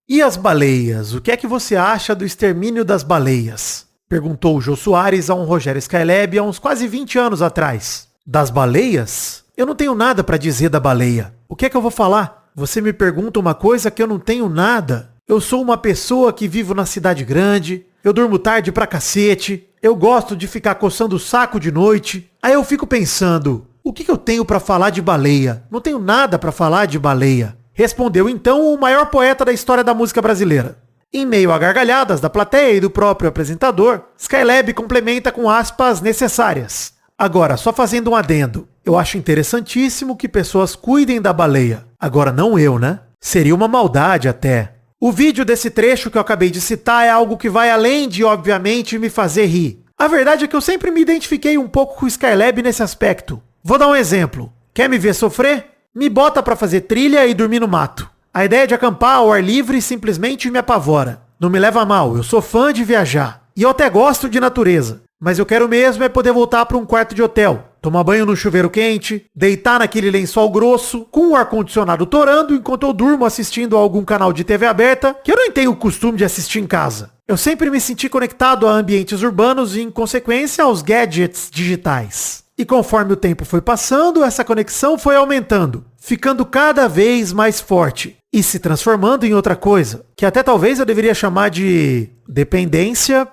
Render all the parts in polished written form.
E as baleias? O que é que você acha do extermínio das baleias? Perguntou o Jô Soares a um Rogério Skylab há uns quase 20 anos atrás. Das baleias? Eu não tenho nada para dizer da baleia. O que é que eu vou falar? Você me pergunta uma coisa que eu não tenho nada. Eu sou uma pessoa que vivo na cidade grande, eu durmo tarde pra cacete, eu gosto de ficar coçando o saco de noite. Aí eu fico pensando, o que eu tenho pra falar de baleia? Não tenho nada pra falar de baleia. Respondeu então o maior poeta da história da música brasileira. Em meio a gargalhadas da plateia e do próprio apresentador, Skylab complementa com aspas necessárias. Agora, só fazendo um adendo. Eu acho interessantíssimo que pessoas cuidem da baleia. Agora, não eu, né? Seria uma maldade até. O vídeo desse trecho que eu acabei de citar é algo que vai além de, obviamente, me fazer rir. A verdade é que eu sempre me identifiquei um pouco com o Skylab nesse aspecto. Vou dar um exemplo. Quer me ver sofrer? Me bota pra fazer trilha e dormir no mato. A ideia de acampar ao ar livre simplesmente me apavora. Não me leva a mal, eu sou fã de viajar. E eu até gosto de natureza. Mas eu quero mesmo é poder voltar para um quarto de hotel, tomar banho no chuveiro quente, deitar naquele lençol grosso, com o ar-condicionado torando enquanto eu durmo assistindo a algum canal de TV aberta, que eu nem tenho o costume de assistir em casa. Eu sempre me senti conectado a ambientes urbanos e, em consequência, aos gadgets digitais. E conforme o tempo foi passando, essa conexão foi aumentando, ficando cada vez mais forte e se transformando em outra coisa, que até talvez eu deveria chamar de dependência.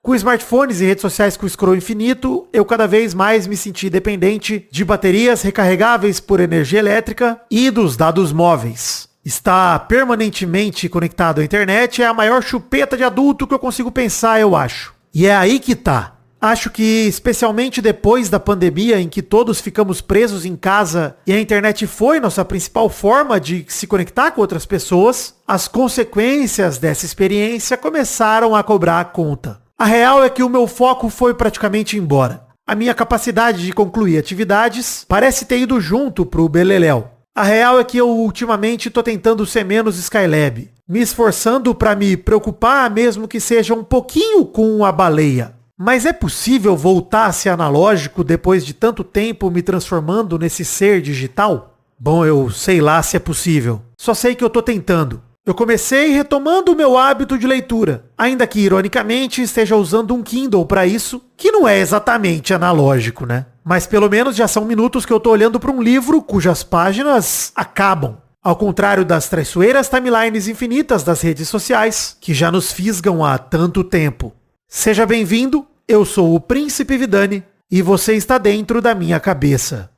Com smartphones e redes sociais com scroll infinito, eu cada vez mais me senti dependente de baterias recarregáveis por energia elétrica e dos dados móveis. Estar permanentemente conectado à internet é a maior chupeta de adulto que eu consigo pensar, eu acho. E é aí que tá. Acho que, especialmente depois da pandemia, em que todos ficamos presos em casa e a internet foi nossa principal forma de se conectar com outras pessoas, as consequências dessa experiência começaram a cobrar a conta. A real é que o meu foco foi praticamente embora. A minha capacidade de concluir atividades parece ter ido junto pro beleléu. A real é que eu ultimamente tô tentando ser menos Skylab, me esforçando para me preocupar mesmo que seja um pouquinho com a baleia. Mas é possível voltar a ser analógico depois de tanto tempo me transformando nesse ser digital? Bom, eu sei lá se é possível. Só sei que eu tô tentando. Eu comecei retomando o meu hábito de leitura, ainda que ironicamente esteja usando um Kindle para isso, que não é exatamente analógico, né? Mas pelo menos já são minutos que eu tô olhando para um livro cujas páginas acabam. Ao contrário das traiçoeiras timelines infinitas das redes sociais, que já nos fisgam há tanto tempo. Seja bem-vindo, eu sou o Príncipe Vidani e você está dentro da minha cabeça.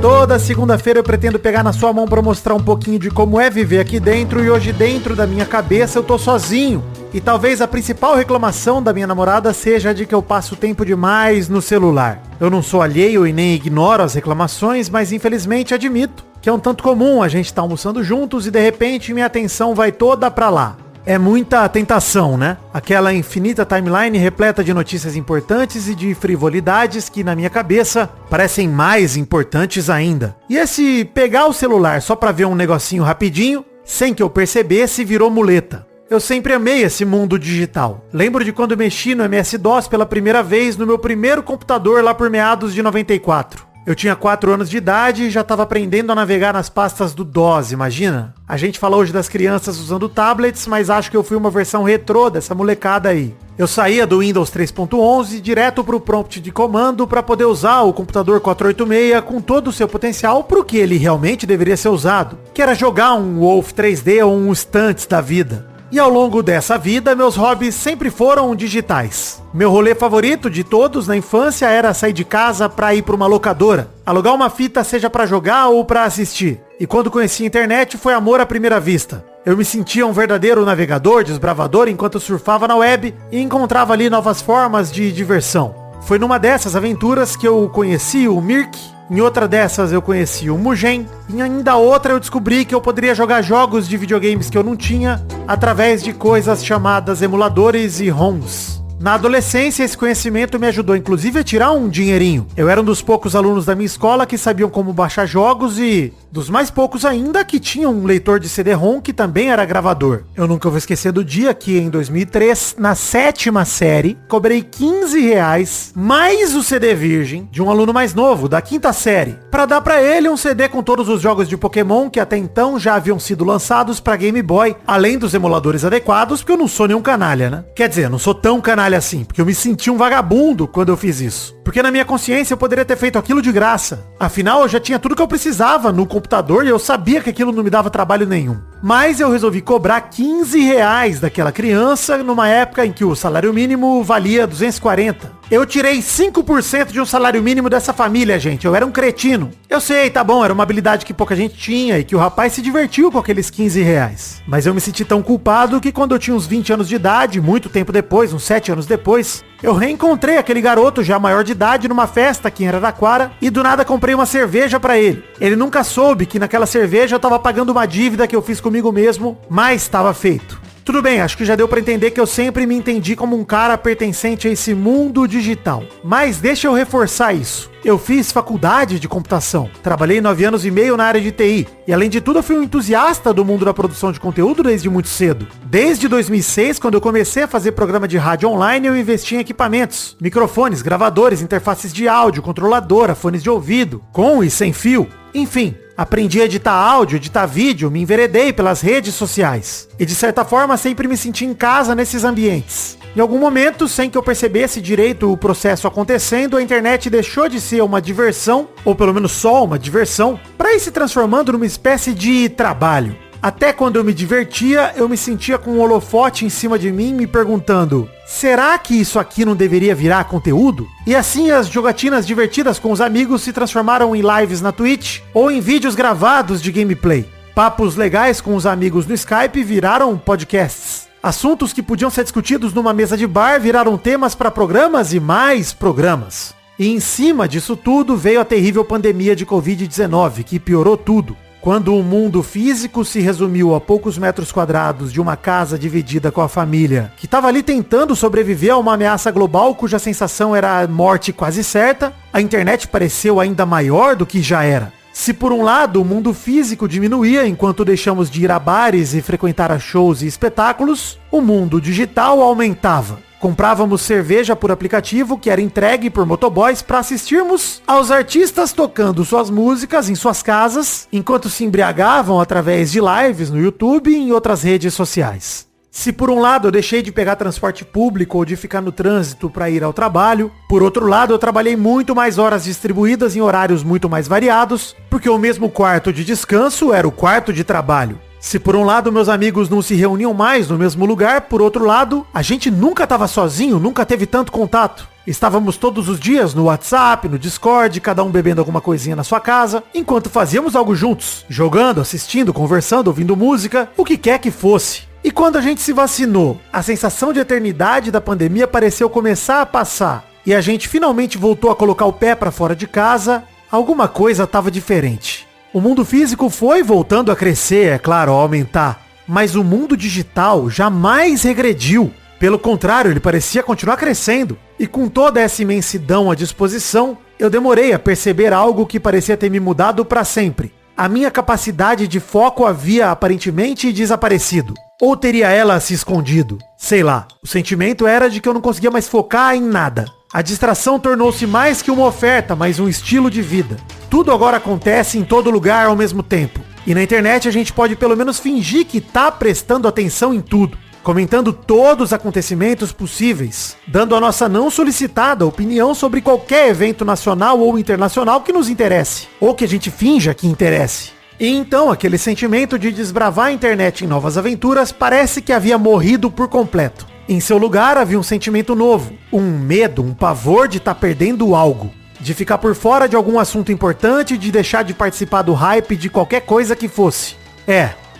Toda segunda-feira eu pretendo pegar na sua mão para mostrar um pouquinho de como é viver aqui dentro e hoje dentro da minha cabeça eu tô sozinho. E talvez a principal reclamação da minha namorada seja de que eu passo tempo demais no celular. Eu não sou alheio e nem ignoro as reclamações, mas infelizmente admito que é um tanto comum a gente estar almoçando juntos e de repente minha atenção vai toda pra lá. É muita tentação, né? Aquela infinita timeline repleta de notícias importantes e de frivolidades que na minha cabeça parecem mais importantes ainda. E esse pegar o celular só pra ver um negocinho rapidinho, sem que eu percebesse, virou muleta. Eu sempre amei esse mundo digital. Lembro de quando mexi no MS-DOS pela primeira vez no meu primeiro computador lá por meados de 94. Eu tinha 4 anos de idade e já estava aprendendo a navegar nas pastas do DOS, imagina? A gente fala hoje das crianças usando tablets, mas acho que eu fui uma versão retrô dessa molecada aí. Eu saía do Windows 3.11 direto pro prompt de comando para poder usar o computador 486 com todo o seu potencial pro que ele realmente deveria ser usado, que era jogar um Wolf 3D ou um Stunts da vida. E ao longo dessa vida, meus hobbies sempre foram digitais. Meu rolê favorito de todos na infância era sair de casa pra ir pra uma locadora, alugar uma fita seja pra jogar ou pra assistir. E quando conheci a internet foi amor à primeira vista. Eu me sentia um verdadeiro navegador, desbravador enquanto surfava na web e encontrava ali novas formas de diversão. Foi numa dessas aventuras que eu conheci o Mirk. Em outra dessas eu conheci o Mugen, e ainda outra eu descobri que eu poderia jogar jogos de videogames que eu não tinha através de coisas chamadas emuladores e ROMs. Na adolescência esse conhecimento me ajudou inclusive a tirar um dinheirinho. Eu era um dos poucos alunos da minha escola que sabiam como baixar jogos e Dos mais poucos ainda que tinham um leitor de CD-ROM que também era gravador. Eu nunca vou esquecer do dia que em 2003, na 7ª série, cobrei R$15 mais o CD virgem de um aluno mais novo, da 5ª série, para dar para ele um CD com todos os jogos de Pokémon que até então já haviam sido lançados para Game Boy, além dos emuladores adequados, porque eu não sou nenhum canalha, né? Quer dizer, eu não sou tão canalha assim, porque eu me senti um vagabundo quando eu fiz isso. Porque na minha consciência eu poderia ter feito aquilo de graça. Afinal, eu já tinha tudo que eu precisava no computador e eu sabia que aquilo não me dava trabalho nenhum. Mas eu resolvi cobrar R$15 daquela criança numa época em que o salário mínimo valia 240. Eu tirei 5% de um salário mínimo dessa família, gente. Eu era um cretino. Eu sei, tá bom, era uma habilidade que pouca gente tinha e que o rapaz se divertiu com aqueles R$15. Mas eu me senti tão culpado que quando eu tinha uns 20 anos de idade, muito tempo depois, uns 7 anos depois, eu reencontrei aquele garoto já maior de idade numa festa aqui em Araraquara e do nada comprei uma cerveja pra ele. Ele nunca soube que naquela cerveja eu tava pagando uma dívida que eu fiz comigo mesmo, mas estava feito. Tudo bem, acho que já deu pra entender que eu sempre me entendi como um cara pertencente a esse mundo digital. Mas deixa eu reforçar isso. Eu fiz faculdade de computação, trabalhei 9 anos e meio na área de TI. E além de tudo, eu fui um entusiasta do mundo da produção de conteúdo desde muito cedo. Desde 2006, quando eu comecei a fazer programa de rádio online, eu investi em equipamentos. Microfones, gravadores, interfaces de áudio, controladora, fones de ouvido, com e sem fio. Enfim, aprendi a editar áudio, editar vídeo, me enveredei pelas redes sociais. E de certa forma sempre me senti em casa nesses ambientes. Em algum momento, sem que eu percebesse direito o processo acontecendo, a internet deixou de ser uma diversão, ou pelo menos só uma diversão, para ir se transformando numa espécie de trabalho. Até quando eu me divertia, eu me sentia com um holofote em cima de mim me perguntando: será que isso aqui não deveria virar conteúdo? E assim as jogatinas divertidas com os amigos se transformaram em lives na Twitch ou em vídeos gravados de gameplay. Papos legais com os amigos no Skype viraram podcasts. Assuntos que podiam ser discutidos numa mesa de bar viraram temas para programas e mais programas. E em cima disso tudo veio a terrível pandemia de Covid-19, que piorou tudo. Quando o mundo físico se resumiu a poucos metros quadrados de uma casa dividida com a família, que estava ali tentando sobreviver a uma ameaça global cuja sensação era morte quase certa, a internet pareceu ainda maior do que já era. Se por um lado o mundo físico diminuía enquanto deixamos de ir a bares e frequentar a shows e espetáculos, o mundo digital aumentava. Comprávamos cerveja por aplicativo que era entregue por motoboys para assistirmos aos artistas tocando suas músicas em suas casas, enquanto se embriagavam através de lives no YouTube e em outras redes sociais. Se por um lado eu deixei de pegar transporte público ou de ficar no trânsito para ir ao trabalho, por outro lado eu trabalhei muito mais horas distribuídas em horários muito mais variados, porque o mesmo quarto de descanso era o quarto de trabalho. Se por um lado meus amigos não se reuniam mais no mesmo lugar, por outro lado, a gente nunca estava sozinho, nunca teve tanto contato. Estávamos todos os dias no WhatsApp, no Discord, cada um bebendo alguma coisinha na sua casa, enquanto fazíamos algo juntos, jogando, assistindo, conversando, ouvindo música, o que quer que fosse. E quando a gente se vacinou, a sensação de eternidade da pandemia pareceu começar a passar, e a gente finalmente voltou a colocar o pé para fora de casa, alguma coisa estava diferente. O mundo físico foi voltando a crescer, é claro, a aumentar. Mas o mundo digital jamais regrediu. Pelo contrário, ele parecia continuar crescendo. E com toda essa imensidão à disposição, eu demorei a perceber algo que parecia ter me mudado para sempre. A minha capacidade de foco havia aparentemente desaparecido. Ou teria ela se escondido? Sei lá. O sentimento era de que eu não conseguia mais focar em nada. A distração tornou-se mais que uma oferta, mas um estilo de vida. Tudo agora acontece em todo lugar ao mesmo tempo. E na internet a gente pode pelo menos fingir que tá prestando atenção em tudo, comentando todos os acontecimentos possíveis, dando a nossa não solicitada opinião sobre qualquer evento nacional ou internacional que nos interesse, ou que a gente finja que interesse. E então aquele sentimento de desbravar a internet em novas aventuras parece que havia morrido por completo. Em seu lugar havia um sentimento novo, um medo, um pavor de estar perdendo algo, de ficar por fora de algum assunto importante, de deixar de participar do hype de qualquer coisa que fosse.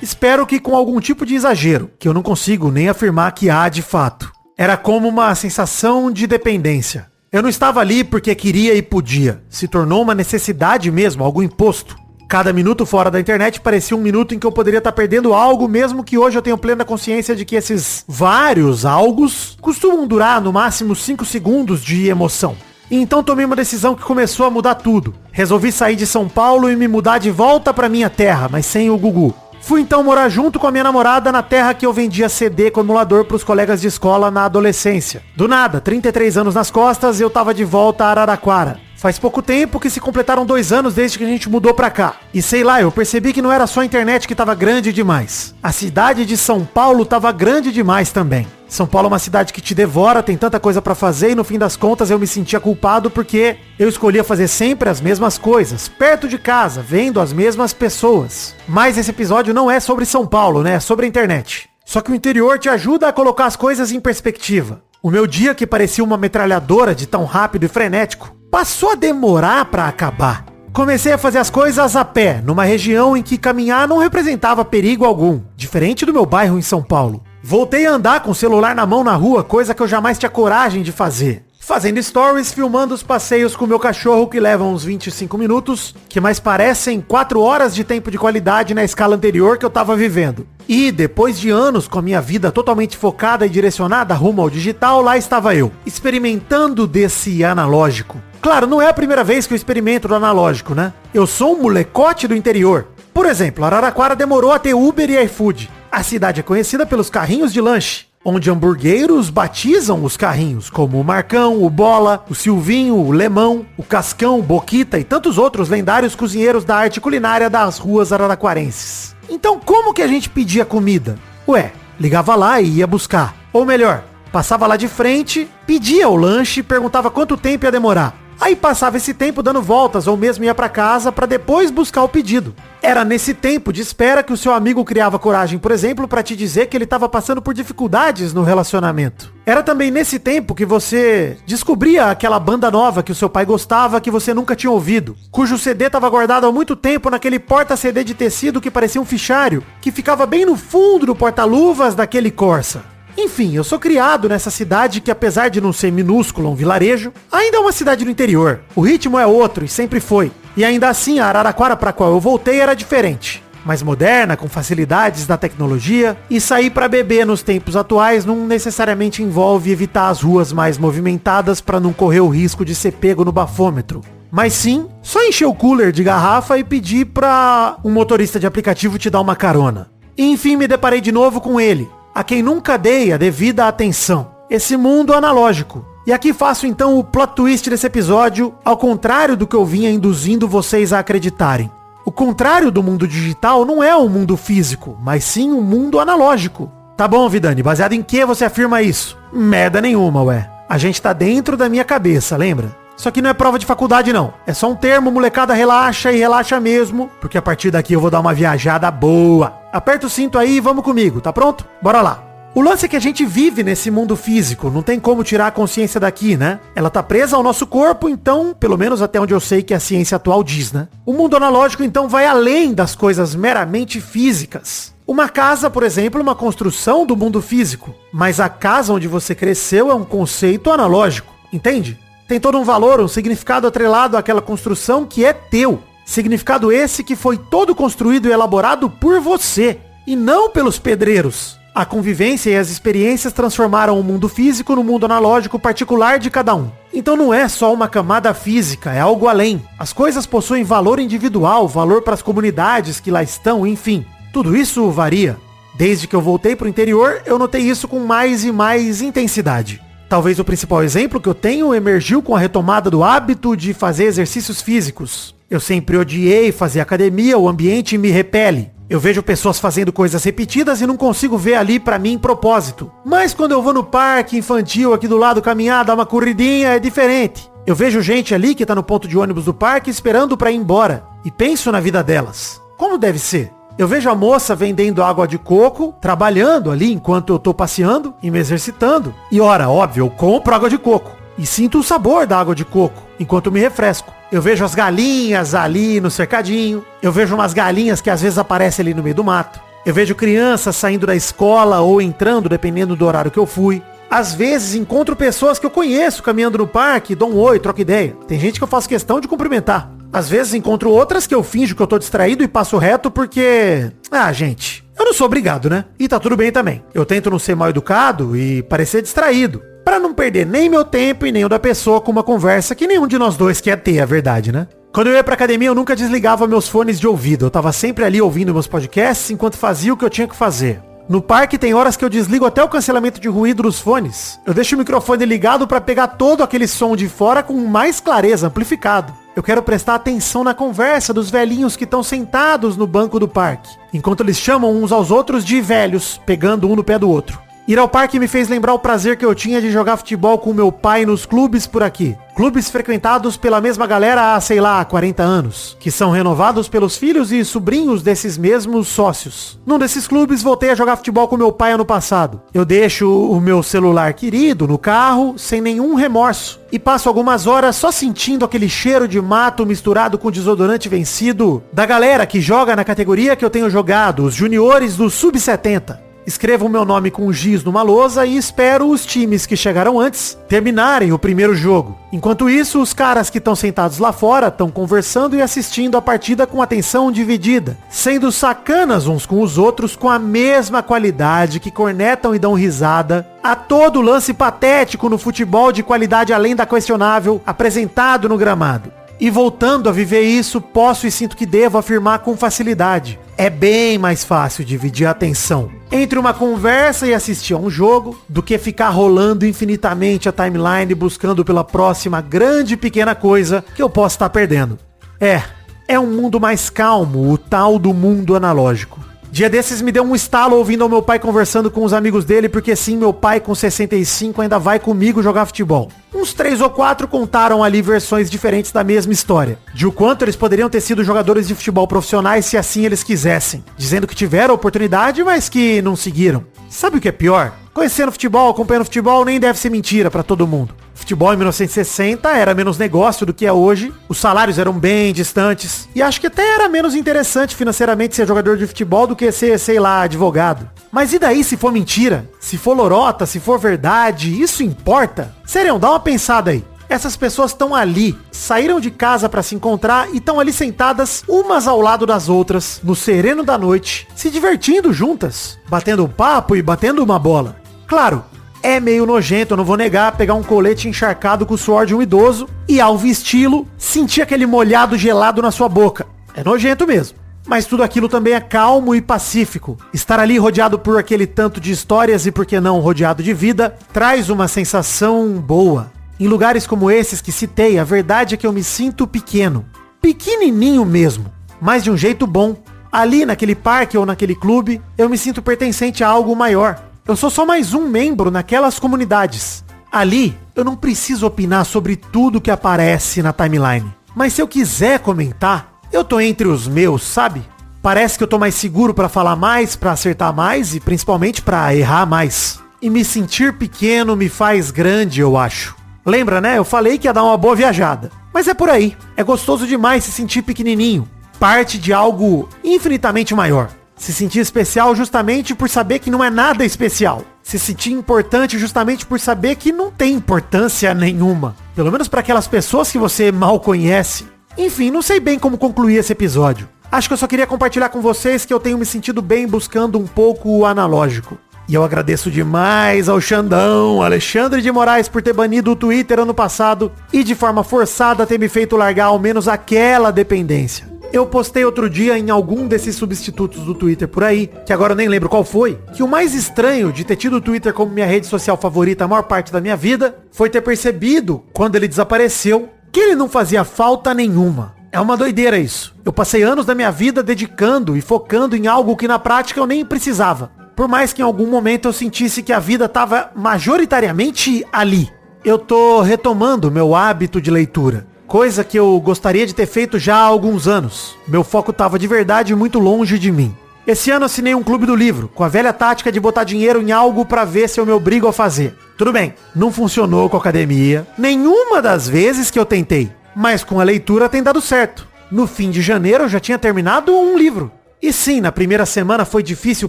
Espero que com algum tipo de exagero, que eu não consigo nem afirmar que há de fato. Era como uma sensação de dependência. Eu não estava ali porque queria e podia. Se tornou uma necessidade mesmo, algo imposto. Cada minuto fora da internet parecia um minuto em que eu poderia estar perdendo algo, mesmo que hoje eu tenha plena consciência de que esses vários algos costumam durar no máximo 5 segundos de emoção. E então tomei uma decisão que começou a mudar tudo. Resolvi sair de São Paulo e me mudar de volta pra minha terra, mas sem o Gugu. Fui então morar junto com a minha namorada na terra que eu vendia CD com emulador pros colegas de escola na adolescência. Do nada, 33 anos nas costas, eu tava de volta a Araraquara. Faz pouco tempo que se completaram 2 anos desde que a gente mudou pra cá. E sei lá, eu percebi que não era só a internet que tava grande demais. A cidade de São Paulo tava grande demais também. São Paulo é uma cidade que te devora, tem tanta coisa pra fazer e no fim das contas eu me sentia culpado porque eu escolhia fazer sempre as mesmas coisas, perto de casa, vendo as mesmas pessoas. Mas esse episódio não é sobre São Paulo, né? É sobre a internet. Só que o interior te ajuda a colocar as coisas em perspectiva. O meu dia, que parecia uma metralhadora de tão rápido e frenético, passou a demorar pra acabar. Comecei a fazer as coisas a pé, numa região em que caminhar não representava perigo algum, diferente do meu bairro em São Paulo. Voltei a andar com o celular na mão na rua, coisa que eu jamais tinha coragem de fazer. Fazendo stories, filmando os passeios com o meu cachorro que levam uns 25 minutos, que mais parecem 4 horas de tempo de qualidade na escala anterior que eu tava vivendo. E depois de anos com a minha vida totalmente focada e direcionada rumo ao digital, lá estava eu, experimentando desse analógico. Claro, não é a primeira vez que eu experimento do analógico, né? Eu sou um molecote do interior. Por exemplo, Araraquara demorou a ter Uber e iFood. A cidade é conhecida pelos carrinhos de lanche, onde hamburgueiros batizam os carrinhos, como o Marcão, o Bola, o Silvinho, o Lemão, o Cascão, o Boquita e tantos outros lendários cozinheiros da arte culinária das ruas araraquarenses. Então como que a gente pedia comida? Ué, ligava lá e ia buscar. Ou melhor, passava lá de frente, pedia o lanche e perguntava quanto tempo ia demorar. Aí passava esse tempo dando voltas ou mesmo ia pra casa pra depois buscar o pedido. Era nesse tempo de espera que o seu amigo criava coragem, por exemplo, pra te dizer que ele tava passando por dificuldades no relacionamento. Era também nesse tempo que você descobria aquela banda nova que o seu pai gostava, que você nunca tinha ouvido, cujo CD tava guardado há muito tempo naquele porta-CD de tecido que parecia um fichário, que ficava bem no fundo do porta-luvas daquele Corsa. Enfim, eu sou criado nessa cidade que, apesar de não ser minúscula, um vilarejo, ainda é uma cidade do interior. O ritmo é outro e sempre foi. E ainda assim, a Araraquara pra qual eu voltei era diferente. Mais moderna, com facilidades da tecnologia, e sair pra beber nos tempos atuais não necessariamente envolve evitar as ruas mais movimentadas pra não correr o risco de ser pego no bafômetro. Mas sim, só encher o cooler de garrafa e pedir pra um motorista de aplicativo te dar uma carona. E enfim, me deparei de novo com ele, a quem nunca dei a devida atenção. Esse mundo analógico. E aqui faço então o plot twist desse episódio, ao contrário do que eu vinha induzindo vocês a acreditarem. O contrário do mundo digital não é um mundo físico, mas sim um mundo analógico. Tá bom, Vidani, baseado em que você afirma isso? Merda nenhuma, ué. A gente tá dentro da minha cabeça, lembra? Isso aqui não é prova de faculdade não. É só um termo, molecada, relaxa e relaxa mesmo, porque a partir daqui eu vou dar uma viajada boa. Aperta o cinto aí e vamos comigo, tá pronto? Bora lá. O lance é que a gente vive nesse mundo físico, não tem como tirar a consciência daqui, né? Ela tá presa ao nosso corpo, então, pelo menos até onde eu sei que a ciência atual diz, né? O mundo analógico, então, vai além das coisas meramente físicas. Uma casa, por exemplo, é uma construção do mundo físico, mas a casa onde você cresceu é um conceito analógico, entende? Tem todo um valor, um significado atrelado àquela construção que é teu. Significado esse que foi todo construído e elaborado por você, e não pelos pedreiros. A convivência e as experiências transformaram o mundo físico no mundo analógico particular de cada um. Então não é só uma camada física, é algo além. As coisas possuem valor individual, valor para as comunidades que lá estão, enfim. Tudo isso varia. Desde que eu voltei para o interior, eu notei isso com mais e mais intensidade. Talvez o principal exemplo que eu tenho emergiu com a retomada do hábito de fazer exercícios físicos. Eu sempre odiei fazer academia, o ambiente me repele. Eu vejo pessoas fazendo coisas repetidas e não consigo ver ali pra mim propósito. Mas quando eu vou no parque infantil aqui do lado caminhar, dar uma corridinha, é diferente. Eu vejo gente ali que tá no ponto de ônibus do parque esperando pra ir embora. E penso na vida delas. Como deve ser? Eu vejo a moça vendendo água de coco, trabalhando ali enquanto eu tô passeando e me exercitando. E ora, óbvio, eu compro água de coco. E sinto o sabor da água de coco, enquanto me refresco. Eu vejo as galinhas ali no cercadinho. Eu vejo umas galinhas que às vezes aparecem ali no meio do mato. Eu vejo crianças saindo da escola ou entrando, dependendo do horário que eu fui. Às vezes encontro pessoas que eu conheço caminhando no parque, dou um oi, troco ideia. Tem gente que eu faço questão de cumprimentar. Às vezes encontro outras que eu finjo que eu tô distraído e passo reto porque... gente, eu não sou obrigado, né? E tá tudo bem também. Eu tento não ser mal educado e parecer distraído. pra não perder nem meu tempo e nem o da pessoa com uma conversa que nenhum de nós dois quer ter, a verdade, né? Quando eu ia pra academia, eu nunca desligava meus fones de ouvido. Eu tava sempre ali ouvindo meus podcasts enquanto fazia o que eu tinha que fazer. No parque tem horas que eu desligo até o cancelamento de ruído dos fones. Eu deixo o microfone ligado pra pegar todo aquele som de fora com mais clareza, amplificado. Eu quero prestar atenção na conversa dos velhinhos que estão sentados no banco do parque, enquanto eles chamam uns aos outros de velhos, pegando um no pé do outro. Ir ao parque me fez lembrar o prazer que eu tinha de jogar futebol com meu pai nos clubes por aqui. Clubes frequentados pela mesma galera há, sei lá, 40 anos, que são renovados pelos filhos e sobrinhos desses mesmos sócios. Num desses clubes, voltei a jogar futebol com meu pai ano passado. Eu deixo o meu celular querido no carro, sem nenhum remorso, e passo algumas horas só sentindo aquele cheiro de mato misturado com desodorante vencido da galera que joga na categoria que eu tenho jogado, os juniores do Sub-70. Escrevo o meu nome com giz numa lousa e espero os times que chegaram antes terminarem o primeiro jogo. Enquanto isso, os caras que estão sentados lá fora estão conversando e assistindo a partida com atenção dividida, sendo sacanas uns com os outros com a mesma qualidade, que cornetam e dão risada a todo lance patético no futebol de qualidade além da questionável apresentado no gramado. E voltando a viver isso, posso e sinto que devo afirmar com facilidade. É bem mais fácil dividir a atenção entre uma conversa e assistir a um jogo do que ficar rolando infinitamente a timeline buscando pela próxima grande pequena coisa que eu posso estar perdendo. É um mundo mais calmo, o tal do mundo analógico. Dia desses me deu um estalo ouvindo o meu pai conversando com os amigos dele, porque sim, meu pai com 65 ainda vai comigo jogar futebol. Uns 3 ou 4 contaram ali versões diferentes da mesma história, de o quanto eles poderiam ter sido jogadores de futebol profissionais se assim eles quisessem, dizendo que tiveram a oportunidade, mas que não seguiram. Sabe o que é pior? Conhecendo futebol, acompanhando futebol, nem deve ser mentira pra todo mundo. Futebol em 1960 era menos negócio do que é hoje, os salários eram bem distantes, e acho que até era menos interessante financeiramente ser jogador de futebol do que ser, sei lá, advogado. Mas e daí se for mentira? Se for lorota, se for verdade, isso importa? Sério, dá uma pensada aí. Essas pessoas estão ali, saíram de casa pra se encontrar e estão ali sentadas umas ao lado das outras, no sereno da noite, se divertindo juntas, batendo um papo e batendo uma bola. Claro, é meio nojento, eu não vou negar, pegar um colete encharcado com o suor de um idoso e ao vesti-lo, sentir aquele molhado gelado na sua boca. É nojento mesmo. Mas tudo aquilo também é calmo e pacífico. Estar ali rodeado por aquele tanto de histórias e, por que não, rodeado de vida, traz uma sensação boa. Em lugares como esses que citei, a verdade é que eu me sinto pequeno. Pequenininho mesmo. Mas de um jeito bom. Ali naquele parque ou naquele clube, eu me sinto pertencente a algo maior. Eu sou só mais um membro naquelas comunidades. Ali, eu não preciso opinar sobre tudo que aparece na timeline. Mas se eu quiser comentar, eu tô entre os meus, sabe? Parece que eu tô mais seguro pra falar mais, pra acertar mais e principalmente pra errar mais. E me sentir pequeno me faz grande, eu acho. Lembra, né? Eu falei que ia dar uma boa viajada. Mas é por aí. É gostoso demais se sentir pequenininho. Parte de algo infinitamente maior. Se sentir especial justamente por saber que não é nada especial. Se sentir importante justamente por saber que não tem importância nenhuma. Pelo menos para aquelas pessoas que você mal conhece. Enfim, não sei bem como concluir esse episódio. Acho que eu só queria compartilhar com vocês que eu tenho me sentido bem buscando um pouco o analógico. E eu agradeço demais ao Xandão, Alexandre de Moraes, por ter banido o Twitter ano passado e de forma forçada ter me feito largar ao menos aquela dependência. Eu postei outro dia em algum desses substitutos do Twitter por aí, que agora eu nem lembro qual foi, que o mais estranho de ter tido o Twitter como minha rede social favorita a maior parte da minha vida foi ter percebido, quando ele desapareceu, que ele não fazia falta nenhuma. É uma doideira isso. Eu passei anos da minha vida dedicando e focando em algo que na prática eu nem precisava. Por mais que em algum momento eu sentisse que a vida estava majoritariamente ali. Eu tô retomando meu hábito de leitura. Coisa que eu gostaria de ter feito já há alguns anos. Meu foco tava de verdade muito longe de mim. Esse ano assinei um clube do livro, com a velha tática de botar dinheiro em algo pra ver se eu me obrigo a fazer. Tudo bem, não funcionou com a academia, nenhuma das vezes que eu tentei. Mas com a leitura tem dado certo. No fim de janeiro eu já tinha terminado um livro. E sim, na primeira semana foi difícil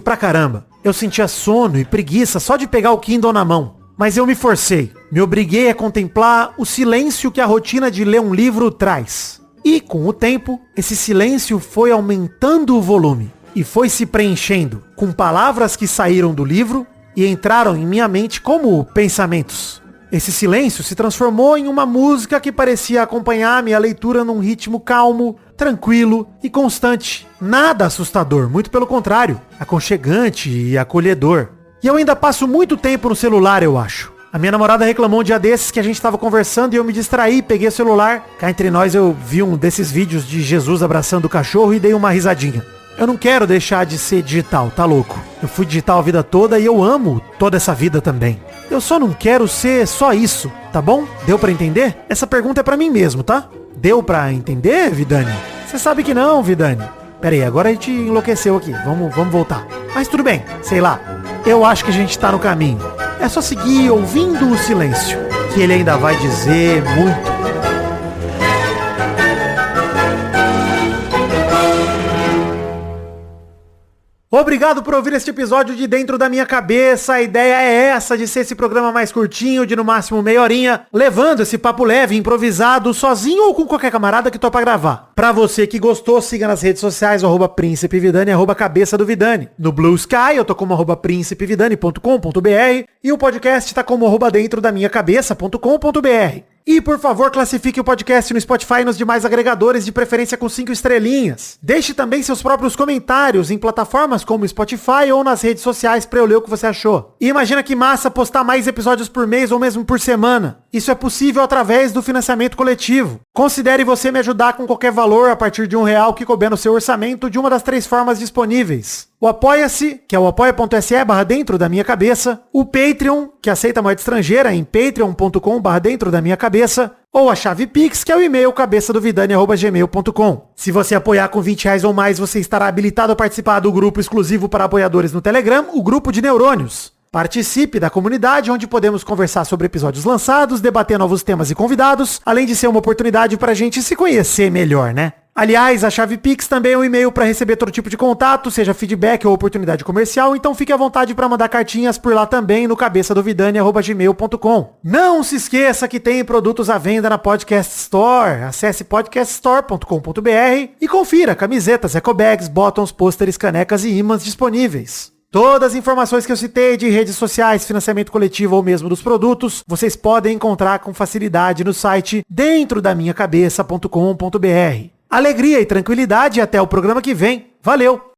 pra caramba. Eu sentia sono e preguiça só de pegar o Kindle na mão. Mas eu me forcei. Me obriguei a contemplar o silêncio que a rotina de ler um livro traz. E, com o tempo, esse silêncio foi aumentando o volume. E foi se preenchendo com palavras que saíram do livro e entraram em minha mente como pensamentos. Esse silêncio se transformou em uma música que parecia acompanhar minha leitura num ritmo calmo, tranquilo e constante. Nada assustador, muito pelo contrário, aconchegante e acolhedor. E eu ainda passo muito tempo no celular, eu acho. A minha namorada reclamou um dia desses que a gente tava conversando e eu me distraí, peguei o celular. Cá entre nós eu vi um desses vídeos de Jesus abraçando o cachorro e dei uma risadinha. Eu não quero deixar de ser digital, tá louco? Eu fui digital a vida toda e eu amo toda essa vida também. Eu só não quero ser só isso, tá bom? Deu pra entender? Essa pergunta é pra mim mesmo, tá? Deu pra entender, Vidani? Você sabe que não, Vidani. Pera aí, agora a gente enlouqueceu aqui. Vamos voltar. Mas tudo bem, sei lá. Eu acho que a gente tá no caminho. É só seguir ouvindo o silêncio, que ele ainda vai dizer muito. Obrigado por ouvir este episódio de Dentro da Minha Cabeça. A ideia é essa, de ser esse programa mais curtinho, de no máximo meia horinha, levando esse papo leve, improvisado, sozinho ou com qualquer camarada que topa gravar. Pra você que gostou, siga nas redes sociais, @príncipevidani, @cabeça do Vidani. No Blue Sky, eu tô como @príncipevidani.com.br e o podcast tá como @dentrodaminhacabeça.com.br. E, por favor, classifique o podcast no Spotify e nos demais agregadores, de preferência com 5 estrelinhas. Deixe também seus próprios comentários em plataformas como Spotify ou nas redes sociais pra eu ler o que você achou. E imagina que massa postar mais episódios por mês ou mesmo por semana. Isso é possível através do financiamento coletivo. Considere você me ajudar com qualquer valor a partir de R$1 que couber no seu orçamento, de uma das 3 formas disponíveis. O Apoia-se, que é o apoia.se/dentro da minha cabeça, o Patreon, que aceita moeda estrangeira em patreon.com/dentro da minha cabeça, ou a chave Pix, que é o e-mail cabeçadovidani@gmail.com. Se você apoiar com R$20 ou mais, você estará habilitado a participar do grupo exclusivo para apoiadores no Telegram, o Grupo de Neurônios. Participe da comunidade, onde podemos conversar sobre episódios lançados, debater novos temas e convidados, além de ser uma oportunidade pra gente se conhecer melhor, né? Aliás, a chave Pix também é um e-mail para receber todo tipo de contato, seja feedback ou oportunidade comercial, então fique à vontade para mandar cartinhas por lá também no cabeçadovidani@gmail.com. Não se esqueça que tem produtos à venda na Podcast Store. Acesse podcaststore.com.br e confira camisetas, ecobags, bottoms, pôsteres, canecas e ímãs disponíveis. Todas as informações que eu citei de redes sociais, financiamento coletivo ou mesmo dos produtos, vocês podem encontrar com facilidade no site dentrodaminhacabeça.com.br. Alegria e tranquilidade, até o programa que vem. Valeu!